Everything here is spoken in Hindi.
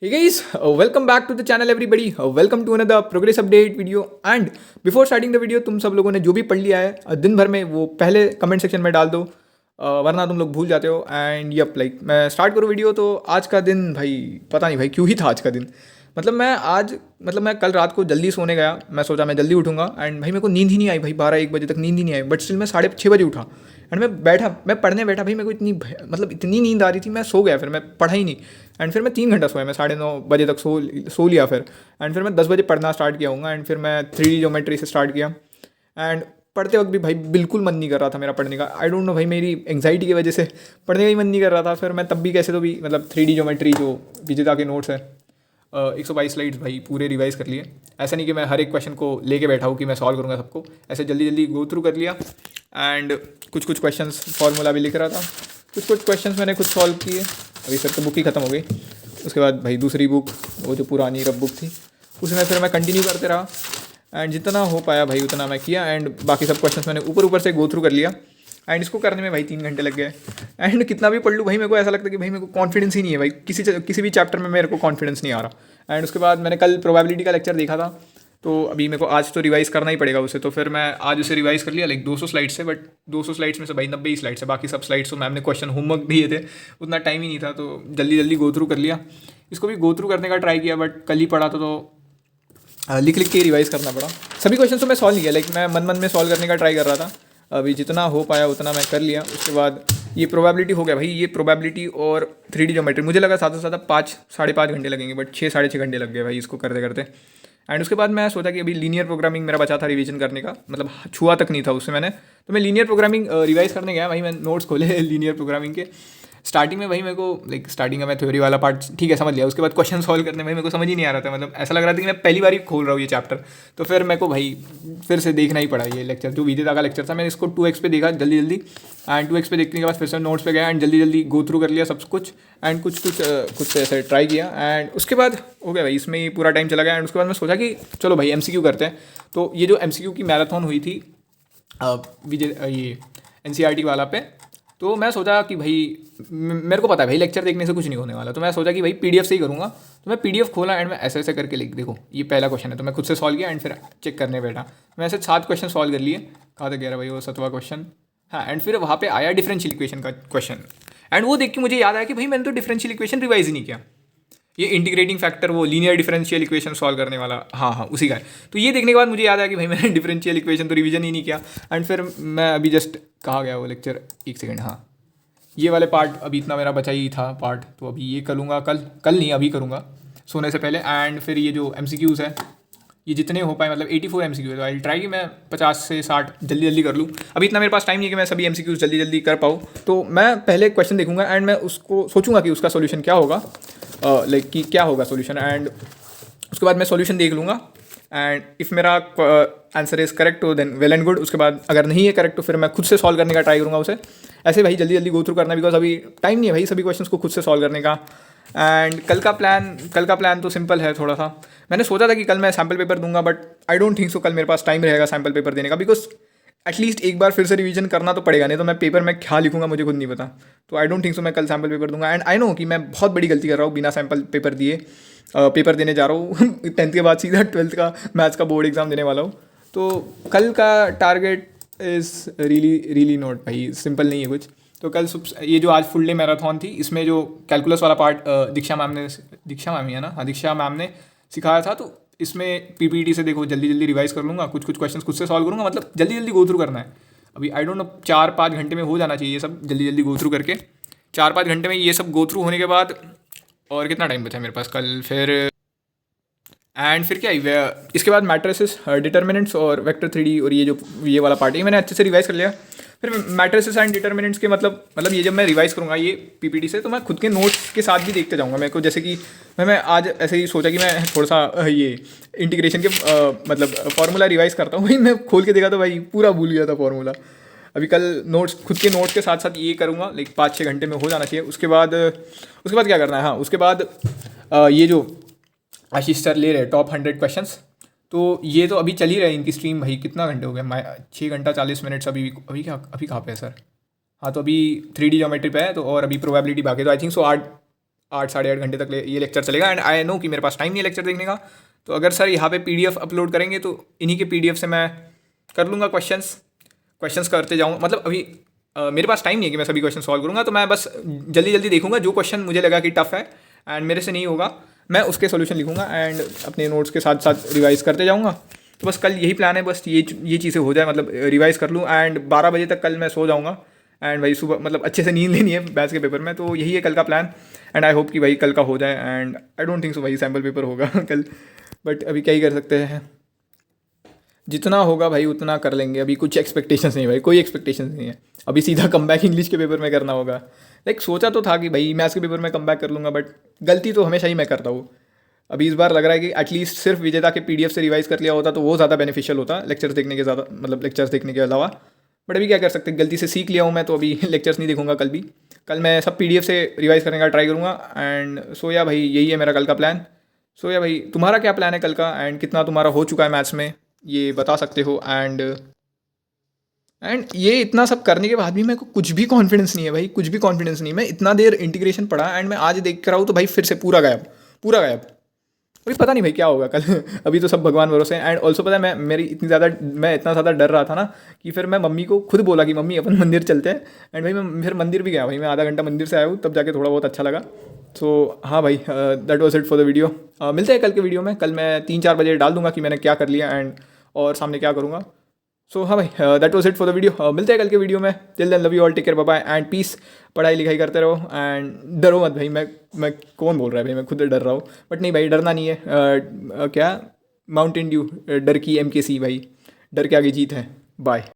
Hey guys, welcome back to the channel everybody. Welcome to another progress update video. And before starting the video, तुम सब लोगों ने जो भी पढ़ लिया है दिन भर में वो पहले कमेंट सेक्शन में डाल दो, वरना तुम लोग भूल जाते हो. एंड यप लाइक मैं स्टार्ट करूँ वीडियो तो आज का दिन भाई पता नहीं भाई क्यों ही था आज का दिन. मैं कल रात को जल्दी सोने गया. मैं सोचा मैं जल्दी उठूंगा एंड भाई मेरे को नींद ही नहीं आई भाई 12-1 बजे तक नींद ही नहीं आई. बट स्टिल मैं 6:30 बजे उठा एंड मैं पढ़ने बैठा भाई. मेरे को इतनी नींद आ रही थी. मैं सो गया, फिर मैं पढ़ा ही नहीं. एंड फिर मैं 3 घंटा सोया. मैं 9:30 बजे तक सो लिया फिर. एंड फिर मैं 10 बजे पढ़ना स्टार्ट किया हूँ. एंड फिर मैं 3D ज्योमेट्री से स्टार्ट किया. एंड पढ़ते वक्त भी भाई बिल्कुल मन नहीं कर रहा था मेरा पढ़ने का. आई डोंट नो भाई मेरी एंग्जाइटी की वजह से पढ़ने का ही मन नहीं कर रहा था. फिर मैं तब भी कैसे तो भी 3D ज्योमेट्री जो विजेता के नोट्स है 122 स्लाइड्स भाई पूरे रिवाइज कर लिए. ऐसा नहीं कि मैं हर एक क्वेश्चन को लेके बैठा हूँ कि मैं सॉल्व करूँगा सबको. ऐसे जल्दी जल्दी गो थ्रू कर लिया. एंड कुछ क्वेश्चंस फार्मूला भी लिख रहा था. कुछ क्वेश्चंस मैंने खुद सॉल्व किए. अभी सर तो बुक ही ख़त्म हो गई. उसके बाद भाई दूसरी बुक, वो जो पुरानी रब बुक थी, उसमें फिर मैं कंटिन्यू करते रहा. एंड जितना हो पाया भाई उतना मैं किया. एंड बाकी सब क्वेश्चंस मैंने ऊपर से गो थ्रू कर लिया. एंड इसको करने में भाई 3 घंटे लग गए. एंड कितना भी पढ़ लूँ भाई मेरे को ऐसा लगता है कि भाई मेरे को कॉन्फिडेंस ही नहीं है भाई. किसी भी चैप्टर में मेरे को कॉन्फिडेंस नहीं आ रहा. एंड उसके बाद मैंने कल प्रोबेबिलिटी का लेक्चर देखा था, तो अभी मेरे को आज तो रिवाइज़ करना ही पड़ेगा उसे. तो फिर मैं आज उसे रिवाइज़ कर लिया 200 स्लाइड से. बट 200 स्लाइड्स में से भाई 90 ही स्लाइड्स है. बाकी सब स्लाइड्स तो मैम ने क्वेश्चन होमवर्क दिए थे, उतना टाइम ही नहीं था, तो जल्दी जल्दी गो थ्रू कर लिया. इसको भी गो थ्रू करने का ट्राई किया, बट कल ही पढ़ा तो लिख के रिवाइज़ करना पड़ा. सभी क्वेश्चन तो मैं सॉल्व नहीं किया, मैं मन में सॉल्व करने का ट्राई कर रहा था. अभी जितना हो पाया उतना मैं कर लिया. उसके बाद ये प्रोबेबिलिटी हो गया भाई. ये प्रोबेबिलिटी और 3D ज्योमेट्री मुझे लगा ज़्यादा से ज़्यादा 5-5.5 घंटे लगेंगे, बट 6-6.5 घंटे लग गए भाई इसको करते करते. एंड उसके बाद मैं सोचा कि अभी लीनियर प्रोग्रामिंग मेरा बचा था रिवीजन करने का, छुआ तक नहीं था उससे मैंने. तो मैं लीनियर प्रोग्रामिंग रिवाइज़ करने गया भाई. मैं नोट्स खोले लीनियर प्रोग्रामिंग के. स्टार्टिंग में भाई मेरे को स्टार्टिंग का मैं थ्योरी वाला पार्ट ठीक है समझ लिया. उसके बाद क्वेश्चन सॉल्व करने में मेरे को समझ ही नहीं आ रहा था. ऐसा लग रहा था कि मैं पहली बार ही खोल रहा हूँ ये चैप्टर. तो फिर मेरे को भाई फिर से देखना ही पड़ा ये लेक्चर, जो विजेता का लेक्चर था. मैंने इसको 2x पे देखा जल्दी जल्दी. एंड 2x पे देखने के बाद फिर से नोट्स पे गया एंड जल्दी जल्दी गो थ्रू कर लिया सब कुछ. एंड कुछ ऐसे ट्राई किया. एंड उसके बाद हो गया भाई, इसमें ही पूरा टाइम चला गया. एंड उसके बाद मैं सोचा कि चलो भाई MCQ करते हैं. तो ये जो MCQ की मैराथन हुई थी विजय ये NCERT वाला पे, तो मैं सोचा कि भाई मेरे को पता है भाई लेक्चर देखने से कुछ नहीं होने वाला. तो मैं सोचा कि भाई PDF से ही करूँगा. तो मैं PDF खोला एंड मैं ऐसे करके लिख, देखो ये पहला क्वेश्चन है, तो मैं खुद से सॉल्व किया. एंड फिर चेक करने बैठा. मैं ऐसे 7 क्वेश्चन सॉल्व कर लिए. कहाँ तक गया भाई वो 7वां क्वेश्चन. हाँ, एंड फिर वहाँ पे आया डिफरेंशियल इक्वेशन का क्वेश्चन. एंड वो देख के मुझे याद आया कि भाई मैंने तो डिफरेंशियल इक्वेशन रिवाइज ही नहीं किया. ये इंटीग्रेटिंग फैक्टर, वो लीनियर डिफरेंशियल इक्वेशन सॉल्व करने वाला, हाँ उसी का है. तो ये देखने के बाद मुझे याद आया कि भाई मैंने डिफरेंशियल इक्वेशन तो रिवीजन ही नहीं किया. एंड फिर मैं अभी जस्ट कहाँ गया वो लेक्चर, एक सेकेंड. हाँ, ये वाले पार्ट अभी इतना मेरा बचा ही था पार्ट, तो अभी ये करूँगा. कल नहीं अभी करूँगा सोने से पहले. एंड फिर ये जो MCQs है ये जितने हो पाए, 84 MCQ है, तो आई ट्राई कि मैं 50 से 60 जल्दी जल्दी कर लूँ. अभी इतना मेरे पास टाइम नहीं है कि मैं सभी MCQs जल्दी जल्दी कर पाऊँ. तो मैं पहले क्वेश्चन देखूंगा एंड मैं उसको सोचूंगा कि उसका सोल्यूशन क्या होगा, कि क्या होगा सोल्यूशन. एंड उसके बाद मैं सोल्यूशन देख लूँगा. एंड इफ़ मेरा आंसर इज़ करेक्ट तो देन वेल एंड गुड. उसके बाद अगर नहीं है करेक्ट तो फिर मैं खुद से सॉल्व करने का ट्राई करूँगा उसे. ऐसे भाई जल्दी जल्दी गो थ्रू करना, बिकॉज अभी टाइम नहीं है भाई सभी क्वेश्चंस को खुद से सॉल्व करने का. एंड कल का प्लान तो सिंपल है थोड़ा सा. मैंने सोचा था कि कल मैं सैम्पल पेपर दूंगा, but I don't think so कल मेरे पास टाइम रहेगा सैम्पल पेपर देने का. बिकॉज एटलीस्ट एक बार फिर से रिवीजन करना तो पड़ेगा, नहीं तो मैं पेपर में क्या लिखूंगा मुझे खुद नहीं पता. तो आई डोंट थिंक सो मैं कल सैम्पल पेपर दूंगा. एंड आई नो कि मैं बहुत बड़ी गलती कर रहा हूँ बिना सैम्पल पेपर दिए पेपर देने जा रहा हूँ. 10th के बाद सीधा 12th का मैथ्स का बोर्ड एग्जाम देने वाला हूँ. तो कल का टारगेट इज़ रियली नॉट भाई सिंपल नहीं है कुछ. तो कल ये जो आज फुल डे मैराथन थी, इसमें जो कैलकुलस वाला पार्ट दीक्षा मैम ही है ना, हाँ दीक्षा मैम ने सिखाया था. तो इसमें PPT से देखो जल्दी जल्दी रिवाइज कर लूँगा. कुछ क्वेश्चन खुद से सॉल्व करूँगा. जल्दी जल्दी गो थ्रू करना है. अभी आई डोंट नो 4-5 घंटे में हो जाना चाहिए ये सब जल्दी जल्दी गो थ्रू करके. 4-5 घंटे में ये सब गो थ्रू होने के बाद और कितना टाइम बचा है मेरे पास कल फिर. एंड फिर क्या इसके बाद मैट्रिसेस, डिटर्मिनेंट्स और वेक्टर 3D और ये वाला पार्ट ये मैंने अच्छे से रिवाइज कर लिया. फिर मैट्रिसेस एंड डिटर्मिनेंट्स के मतलब ये जब मैं रिवाइज करूँगा ये PPT से, तो मैं खुद के नोट्स के साथ भी देखते जाऊँगा. मेरे को जैसे कि मैं आज ऐसे ही सोचा कि मैं थोड़ा सा ये इंटीग्रेशन के फार्मूला रिवाइज करता हूँ. भाई मैं खोल के देखा तो भाई पूरा भूल गया था फार्मूला. अभी कल खुद के नोट्स के साथ साथ ये करूँगा. 5-6 घंटे में हो जाना चाहिए. उसके बाद क्या करना है, हाँ उसके बाद ये जो आशीष सर ले रहे टॉप 100 क्वेश्चंस, तो ये तो अभी चल ही रहे इनकी स्ट्रीम. भाई कितना घंटे हो गए, 6 घंटा 40 मिनट्स. अभी कहाँ पे है सर. हाँ तो अभी 3D ज्योमेट्री पे है, तो और अभी प्रोबेबिलिटी बाकी है. तो आई थिंक सो 8 साढ़े 8 घंटे तक ये लेक्चर चलेगा। एंड आई नो कि मेरे पास टाइम नहीं है लेक्चर देखने का, तो अगर सर यहाँ पे PDF अपलोड करेंगे तो इन्हीं के PDF से मैं कर लूँगा क्वेश्चंस करते जाऊँ। मतलब अभी मेरे पास टाइम नहीं है कि मैं सभी क्वेश्चन सॉल्व करूँगा, तो मैं बस जल्दी जल्दी देखूँगा जो क्वेश्चन मुझे लगा कि टफ है एंड मेरे से नहीं होगा, मैं उसके सोल्यूशन लिखूँगा एंड अपने नोट्स के साथ साथ रिवाइज़ करते जाऊँगा। तो बस कल यही प्लान है, बस ये चीज़ें हो जाए, मतलब रिवाइज़ कर लूँ एंड 12 बजे तक कल मैं सो जाऊँगा एंड भाई सुबह मतलब अच्छे से नींद लेनी है बैच के पेपर में। तो यही है कल का प्लान एंड आई होप कि भाई कल का हो जाए। And I don't think so भाई सैम्पल पेपर होगा कल, बट अभी क्या ही कर सकते हैं, जितना होगा भाई उतना कर लेंगे। अभी कुछ एक्सपेक्टेशंस नहीं भाई, कोई एक्सपेक्टेशंस नहीं है। अभी सीधा कमबैक इंग्लिश के पेपर में करना होगा। लाइक सोचा तो था कि भाई मैथ्स के पेपर में कमबैक कर लूँगा, बट गलती तो हमेशा ही मैं करता हूँ। अभी इस बार लग रहा है कि एटलीस्ट सिर्फ विजेता के PDF से रिवाइज कर लिया होता तो वो ज़्यादा बेनिफिशियल होता लेक्चर्स देखने के ज़्यादा, मतलब लेक्चर्स देखने के अलावा। बट अभी क्या कर सकते हैं, गलती से सीख लिया हूँ मैं, तो अभी लेक्चर्स नहीं देखूंगा कल भी। कल मैं सब PDF से रिवाइज करने का ट्राई करूँगा एंड सो या भाई यही है मेरा कल का प्लान। सो या भाई तुम्हारा क्या प्लान है कल का एंड कितना तुम्हारा हो चुका है मैथ्स में, ये बता सकते हो। एंड ये इतना सब करने के बाद भी मेरे को कुछ भी कॉन्फिडेंस नहीं है भाई, कुछ भी कॉन्फिडेंस नहीं। मैं इतना देर इंटीग्रेशन पढ़ा एंड मैं आज देख कर रहा हूँ तो भाई फिर से पूरा गायब, पूरा गायब। अभी पता नहीं भाई क्या होगा कल अभी तो सब भगवान भरोसे हैं। एंड ऑल्सो पता है मैं इतना ज़्यादा डर रहा था ना कि फिर मैं मम्मी को खुद बोला कि मम्मी अपन मंदिर चलते हैं। एंड भाई मैं फिर मंदिर भी गया भाई, मैं आधा घंटा मंदिर से आया हूँ, तब जाके थोड़ा बहुत अच्छा लगा। सो हाँ भाई, that was it for the video. मिलते हैं कल के वीडियो में। कल मैं 3-4 बजे डाल दूंगा कि मैंने क्या कर लिया एंड और सामने क्या करूँगा। सो हाँ भाई, that was it for the video. मिलते हैं कल के वीडियो में। Till then love you all, take care, bye bye and peace. पढ़ाई लिखाई करते रहो एंड डरो मत भाई। मैं कौन बोल रहा है भाई, मैं खुद डर रहा हूँ, बट नहीं भाई डरना नहीं है। क्या माउंटेन ड्यू डर की MKC भाई, डर के आगे जीत है। बाय।